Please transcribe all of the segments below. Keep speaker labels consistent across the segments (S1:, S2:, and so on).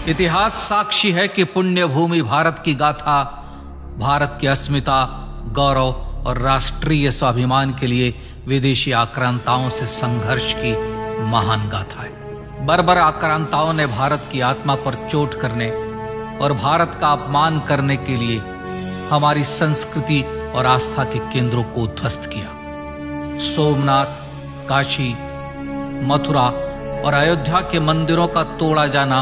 S1: इतिहास साक्षी है कि पुण्य भूमि भारत की गाथा भारत की अस्मिता, गौरव और राष्ट्रीय स्वाभिमान के लिए विदेशी आक्रांताओं से संघर्ष की महान गाथा है। बर्बर आक्रांताओं ने भारत की आत्मा पर चोट करने और भारत का अपमान करने के लिए हमारी संस्कृति और आस्था के केंद्रों को ध्वस्त किया। सोमनाथ, काशी, मथुरा और अयोध्या के मंदिरों का तोड़ा जाना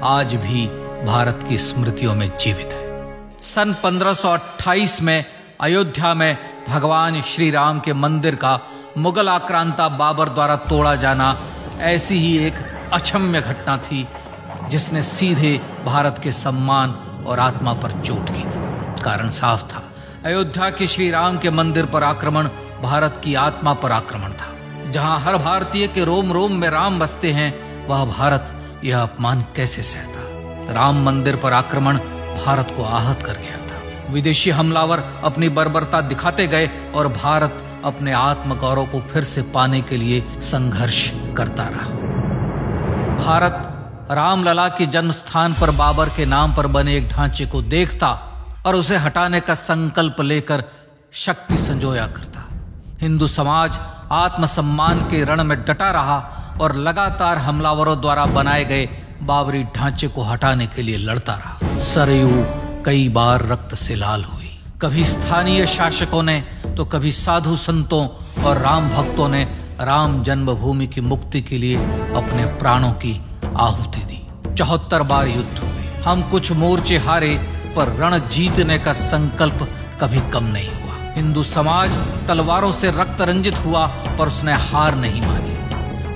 S1: आज भी भारत की स्मृतियों में जीवित है। सन 1528 में अयोध्या में भगवान श्री राम के मंदिर का मुगल आक्रांता बाबर द्वारा तोड़ा जाना ऐसी ही एक अक्षम्य घटना थी जिसने सीधे भारत के सम्मान और आत्मा पर चोट की थी। कारण साफ था, अयोध्या के श्री राम के मंदिर पर आक्रमण भारत की आत्मा पर आक्रमण था। जहां हर भारतीय के रोम रोम में राम बसते हैं, वह भारत यह अपमान कैसे सहता। राम मंदिर पर आक्रमण भारत को आहत कर गया था। विदेशी हमलावर अपनी बर्बरता दिखाते गए और भारत अपने आत्मगौरव को फिर से पाने के लिए संघर्ष करता रहा। भारत रामलला के जन्म स्थान पर बाबर के नाम पर बने एक ढांचे को देखता और उसे हटाने का संकल्प लेकर शक्ति संजोया करता। हिंदू समाज आत्मसम्मान के रण में डटा रहा और लगातार हमलावरों द्वारा बनाए गए बाबरी ढांचे को हटाने के लिए लड़ता रहा। सरयू कई बार रक्त से लाल हुई। कभी स्थानीय शासकों ने तो कभी साधु संतों और राम भक्तों ने राम जन्मभूमि की मुक्ति के लिए अपने प्राणों की आहुति दी। 74 बार युद्ध हुए। हम कुछ मोर्चे हारे, पर रण जीतने का संकल्प कभी कम नहीं हुआ। हिंदू समाज तलवारों से रक्त रंजित हुआ, पर उसने हार नहीं मानी।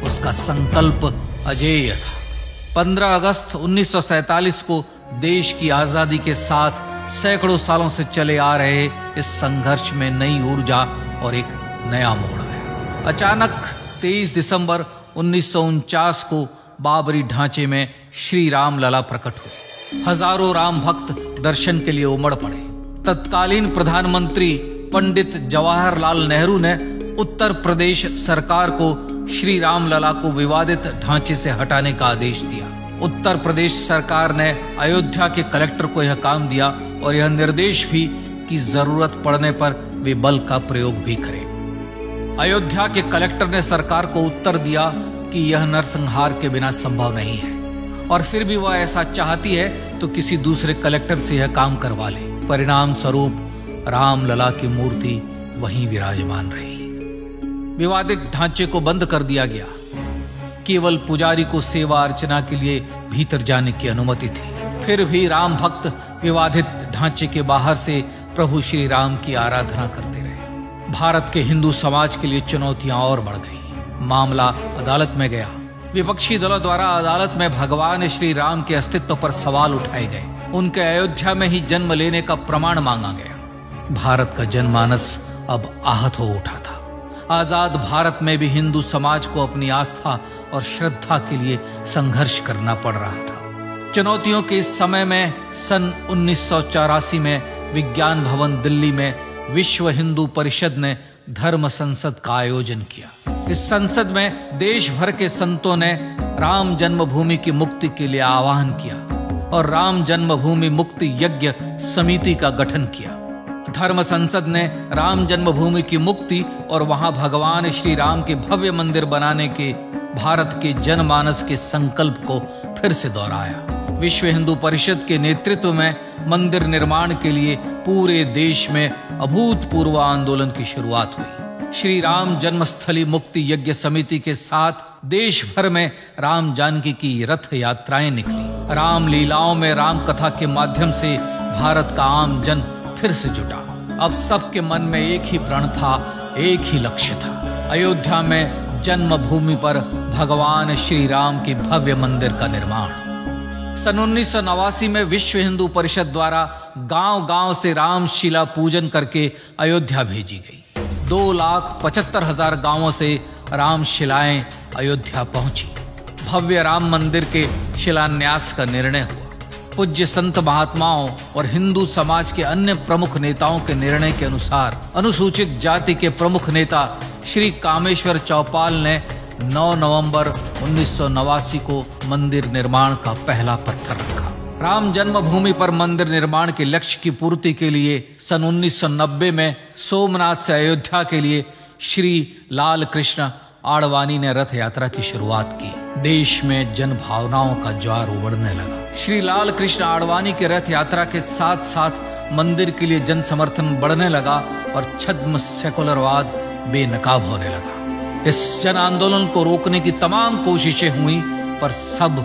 S1: उसका संकल्प अजेय था। 15 अगस्त 1947 को देश की आजादी के साथ सैकड़ों सालों से चले आ रहे इस संघर्ष में नई ऊर्जा और एक नया मोड़ आया। अचानक 23 दिसंबर 1949 को बाबरी ढांचे में श्री राम लला प्रकट हुए। हजारों राम भक्त दर्शन के लिए उमड़ पड़े। तत्कालीन प्रधानमंत्री पंडित जवाहरलाल नेहरू ने उत्तर प्रदेश सरकार को श्री राम लला को विवादित ढांचे से हटाने का आदेश दिया। उत्तर प्रदेश सरकार ने अयोध्या के कलेक्टर को यह काम दिया और यह निर्देश भी कि जरूरत पड़ने पर वे बल का प्रयोग भी करें। अयोध्या के कलेक्टर ने सरकार को उत्तर दिया कि यह नरसंहार के बिना संभव नहीं है, और फिर भी वह ऐसा चाहती है तो किसी दूसरे कलेक्टर से यह काम करवा ले। परिणाम स्वरूप रामलला की मूर्ति वहीं विराजमान रही। विवादित ढांचे को बंद कर दिया गया। केवल पुजारी को सेवा अर्चना के लिए भीतर जाने की अनुमति थी। फिर भी राम भक्त विवादित ढांचे के बाहर से प्रभु श्री राम की आराधना करते रहे। भारत के हिंदू समाज के लिए चुनौतियां और बढ़ गई। मामला अदालत में गया। विपक्षी दलों द्वारा अदालत में भगवान श्री राम के अस्तित्व पर सवाल उठाए गए। उनके अयोध्या में ही जन्म लेने का प्रमाण मांगा गया। भारत का जनमानस अब आहत हो उठा था। आजाद भारत में भी हिंदू समाज को अपनी आस्था और श्रद्धा के लिए संघर्ष करना पड़ रहा था। चुनौतियों के इस समय में सन 1984 में विज्ञान भवन दिल्ली में विश्व हिंदू परिषद ने धर्म संसद का आयोजन किया। इस संसद में देश भर के संतों ने राम जन्मभूमि की मुक्ति के लिए आह्वान किया और राम जन्मभूमि मुक्ति यज्ञ समिति का गठन किया। धर्म संसद ने राम जन्मभूमि की मुक्ति और वहां भगवान श्री राम के भव्य मंदिर बनाने के भारत के जनमानस के संकल्प को फिर से दोहराया। विश्व हिंदू परिषद के नेतृत्व में मंदिर निर्माण के लिए पूरे देश में अभूतपूर्व आंदोलन की शुरुआत हुई। श्री राम जन्मस्थली मुक्ति यज्ञ समिति के साथ देश भर में राम जानकी की रथ यात्राएं निकली। राम लीलाओं में राम कथा के माध्यम से भारत का आम जन फिर से जुटा। अब सबके मन में एक ही प्रण था, एक ही लक्ष्य था। अयोध्या में जन्मभूमि पर भगवान श्री राम के भव्य मंदिर का निर्माण। सन 1989 में विश्व हिंदू परिषद द्वारा गांव-गांव से रामशिला पूजन करके अयोध्या भेजी गई। 2,75,000 गांवों से रामशिलाएं अयोध्या पहुंची। भव्य राम मंदिर के शिलान्यास का निर्णय हुआ। पूज्य संत महात्माओं और हिंदू समाज के अन्य प्रमुख नेताओं के निर्णय के अनुसार अनुसूचित जाति के प्रमुख नेता श्री कामेश्वर चौपाल ने 9 नवंबर 1989 को मंदिर निर्माण का पहला पत्थर रखा। राम जन्मभूमि पर मंदिर निर्माण के लक्ष्य की पूर्ति के लिए सन 1990 में सोमनाथ से अयोध्या के लिए श्री लाल कृष्ण आडवाणी ने रथ यात्रा की शुरुआत की। देश में जन भावनाओं का ज्वार उमड़ने लगा। श्री लाल कृष्ण आडवाणी के रथ यात्रा के साथ साथ मंदिर के लिए जन समर्थन बढ़ने लगा और छद्म सेकुलरवाद बेनकाब होने लगा। इस जन आंदोलन को रोकने की तमाम कोशिशें हुई पर सब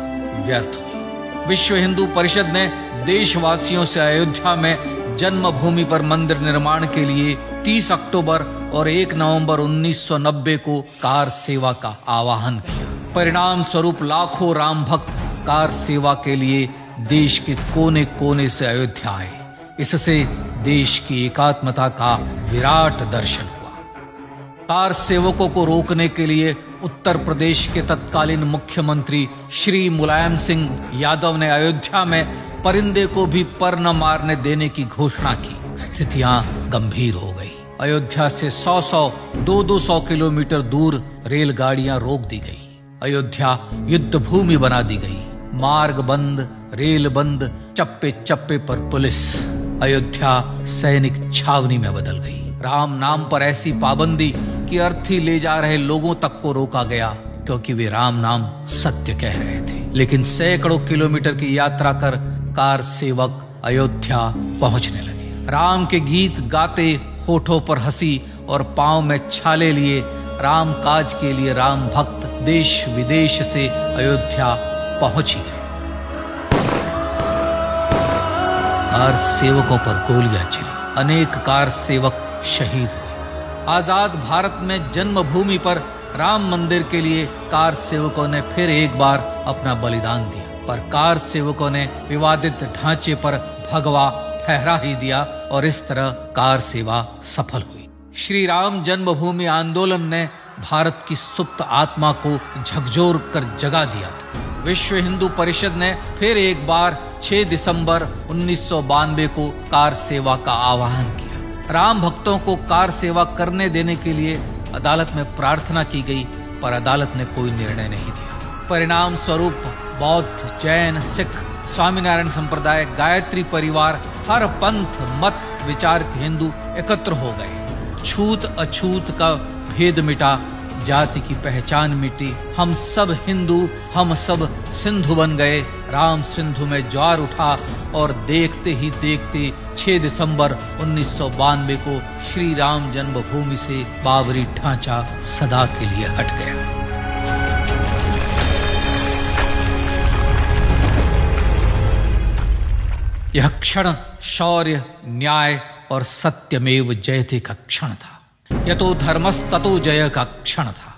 S1: व्यर्थ हुई। विश्व हिंदू परिषद ने देशवासियों से अयोध्या में जन्मभूमि पर मंदिर निर्माण के लिए 30 अक्टूबर और 1 नवंबर 1990 को कार सेवा का आह्वान किया। परिणाम स्वरूप लाखों राम भक्त कार सेवा के लिए देश के कोने कोने से अयोध्या आए। इससे देश की एकात्मता का विराट दर्शन हुआ। कार सेवकों को रोकने के लिए उत्तर प्रदेश के तत्कालीन मुख्यमंत्री श्री मुलायम सिंह यादव ने अयोध्या में परिंदे को भी पर न मारने देने की घोषणा की। स्थितियां गंभीर हो गई। अयोध्या से 100 200 किलोमीटर दूर रेलगाड़ियां रोक दी गई। अयोध्या युद्ध भूमि बना दी गई। मार्ग बंद, रेल बंद, चप्पे चप्पे पर पुलिस। अयोध्या सैनिक छावनी में बदल गई। राम नाम पर ऐसी पाबंदी कि अर्थी ले जा रहे लोगों तक को रोका गया क्योंकि वे राम नाम सत्य कह रहे थे। लेकिन सैकड़ों किलोमीटर की यात्रा कर कार सेवक अयोध्या पहुंचने लगे। राम के गीत गाते, होठों पर हंसी और पांव में छाले लिए राम काज के लिए राम भक्त देश विदेश से अयोध्या पहुंच ही गए। कार सेवकों पर गोलियां चली। अनेक कार सेवक शहीद हुए। आजाद भारत में जन्मभूमि पर राम मंदिर के लिए कार सेवकों ने फिर एक बार अपना बलिदान दिया, पर कार सेवकों ने विवादित ढांचे पर भगवा फहरा ही दिया और इस तरह कार सेवा सफल हुई। श्री राम जन्मभूमि आंदोलन ने भारत की सुप्त आत्मा को झकझोर कर जगा दिया था। विश्व हिंदू परिषद ने फिर एक बार 6 दिसंबर 1992 को कार सेवा का आह्वान किया। राम भक्तों को कार सेवा करने देने के लिए अदालत में प्रार्थना की गई, पर अदालत ने कोई निर्णय नहीं दिया। परिणाम स्वरूप बौद्ध, जैन, सिख, स्वामीनारायण संप्रदाय, गायत्री परिवार, हर पंथ मत विचार के हिंदू एकत्र हो गए। छूत अछूत का भेद मिटा, जाति की पहचान मिटी। हम सब हिंदू, हम सब सिंधु बन गए। राम सिंधु में ज्वार उठा और देखते ही देखते 6 दिसंबर 1992 को श्री राम जन्मभूमि से बाबरी ढांचा सदा के लिए हट गया। यह क्षण शौर्य, न्याय और सत्यमेव जयते का क्षण था। यह तो धर्मस्ततो जय का क्षण था।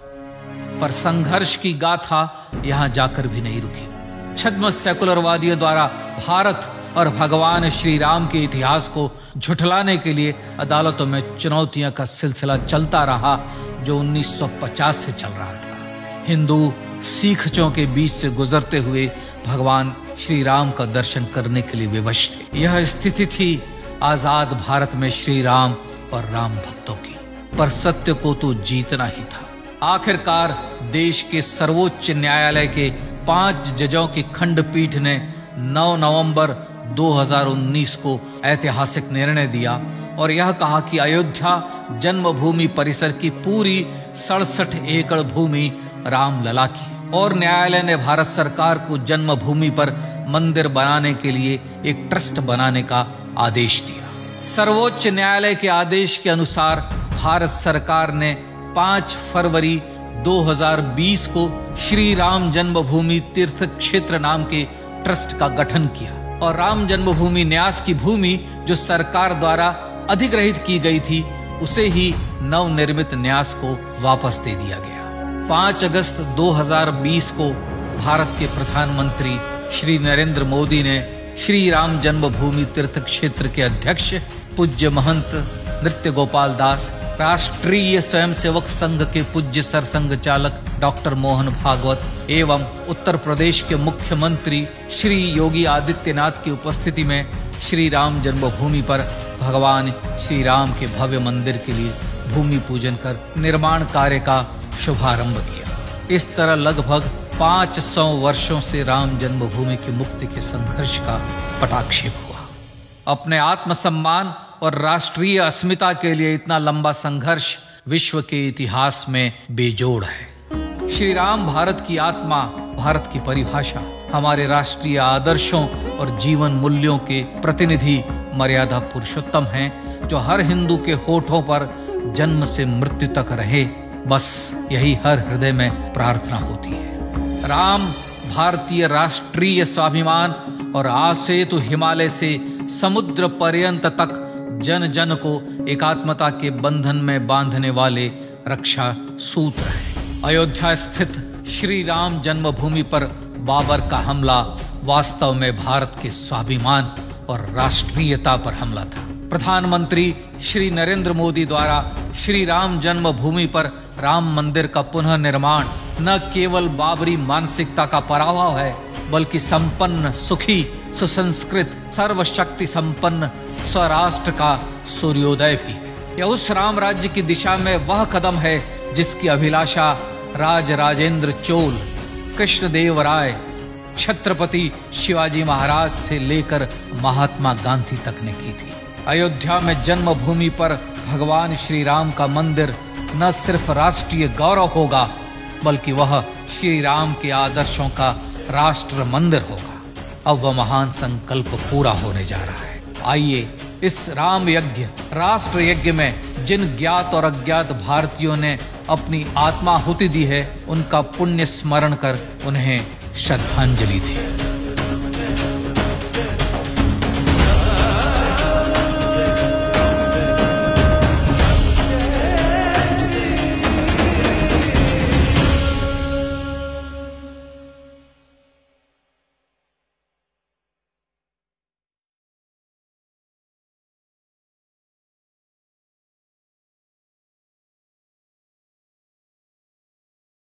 S1: पर संघर्ष की गाथा यहां जाकर भी नहीं रुकी। छद्म सेकुलरवादियों द्वारा भारत और भगवान श्री राम के इतिहास को झुठलाने के लिए अदालतों में चुनौतियों का सिलसिला चलता रहा, जो 1950 से चल रहा था। हिंदू सिखों के बीच से गुजरते हुए भगवान श्री राम का दर्शन करने के लिए विवश थे। यह स्थिति थी आजाद भारत में श्री राम और राम भक्तों की। पर सत्य को तो जीतना ही था। आखिरकार देश के सर्वोच्च न्यायालय के 5 जजों की खंडपीठ ने 9 नवंबर 2019 को ऐतिहासिक निर्णय दिया और यह कहा कि अयोध्या जन्मभूमि परिसर की पूरी 67 एकड़ भूमि रामलला की। और न्यायालय ने भारत सरकार को जन्मभूमि पर मंदिर बनाने के लिए एक ट्रस्ट बनाने का आदेश दिया। सर्वोच्च न्यायालय के आदेश के अनुसार भारत सरकार ने 5 फरवरी 2020 को श्री राम जन्मभूमि तीर्थ क्षेत्र नाम के ट्रस्ट का गठन किया और राम जन्मभूमि न्यास की भूमि जो सरकार द्वारा अधिग्रहित की गई थी, उसे ही नवनिर्मित न्यास को वापस दे दिया गया। 5 अगस्त 2020 को भारत के प्रधानमंत्री श्री नरेंद्र मोदी ने श्री राम जन्मभूमि तीर्थ क्षेत्र के अध्यक्ष पूज्य महंत नृत्य गोपाल दास, राष्ट्रीय स्वयंसेवक संघ के पूज्य सरसंघ चालक डॉक्टर मोहन भागवत एवं उत्तर प्रदेश के मुख्यमंत्री श्री योगी आदित्यनाथ की उपस्थिति में श्री राम जन्मभूमि पर भगवान श्री राम के भव्य मंदिर के लिए भूमि पूजन कर निर्माण कार्य का शुभारंभ किया। इस तरह लगभग 500 वर्षों से राम जन्मभूमि की मुक्ति के संघर्ष का पटाक्षेप हुआ। अपने आत्मसम्मान और राष्ट्रीय अस्मिता के लिए इतना लंबा संघर्ष विश्व के इतिहास में बेजोड़ है। श्री राम भारत की आत्मा, भारत की परिभाषा, हमारे राष्ट्रीय आदर्शों और जीवन मूल्यों के प्रतिनिधि मर्यादा पुरुषोत्तम हैं, जो हर हिंदू के होठों पर जन्म से मृत्यु तक रहे। बस यही हर हृदय में प्रार्थना होती है। राम भारतीय राष्ट्रीय स्वाभिमान और आसेतु हिमालय से समुद्र पर्यंत तक जन जन को एकात्मता के बंधन में बांधने वाले रक्षा सूत्र है। अयोध्या स्थित श्री राम जन्मभूमि पर बाबर का हमला वास्तव में भारत के स्वाभिमान और राष्ट्रीयता पर हमला था। प्रधानमंत्री श्री नरेंद्र मोदी द्वारा श्री राम जन्मभूमि पर राम मंदिर का पुनः निर्माण न केवल बाबरी मानसिकता का पराभव है, बल्कि संपन्न, सुखी, सुसंस्कृत, सर्वशक्ति संपन्न स्वराष्ट्र का सूर्योदय भी है। यह उस राम राज्य की दिशा में वह कदम है जिसकी अभिलाषा राज राजेंद्र चोल, कृष्णदेव राय, छत्रपति शिवाजी महाराज से लेकर महात्मा गांधी तक ने की थी। अयोध्या में जन्मभूमि पर भगवान श्री राम का मंदिर न सिर्फ राष्ट्रीय गौरव होगा, बल्कि वह श्री राम के आदर्शों का राष्ट्र मंदिर होगा। अब वह महान संकल्प पूरा होने जा रहा है। आइए इस राम यज्ञ, राष्ट्र यज्ञ में जिन ज्ञात और अज्ञात भारतीयों ने अपनी आत्माहुति दी है, उनका पुण्य स्मरण कर उन्हें श्रद्धांजलि दें।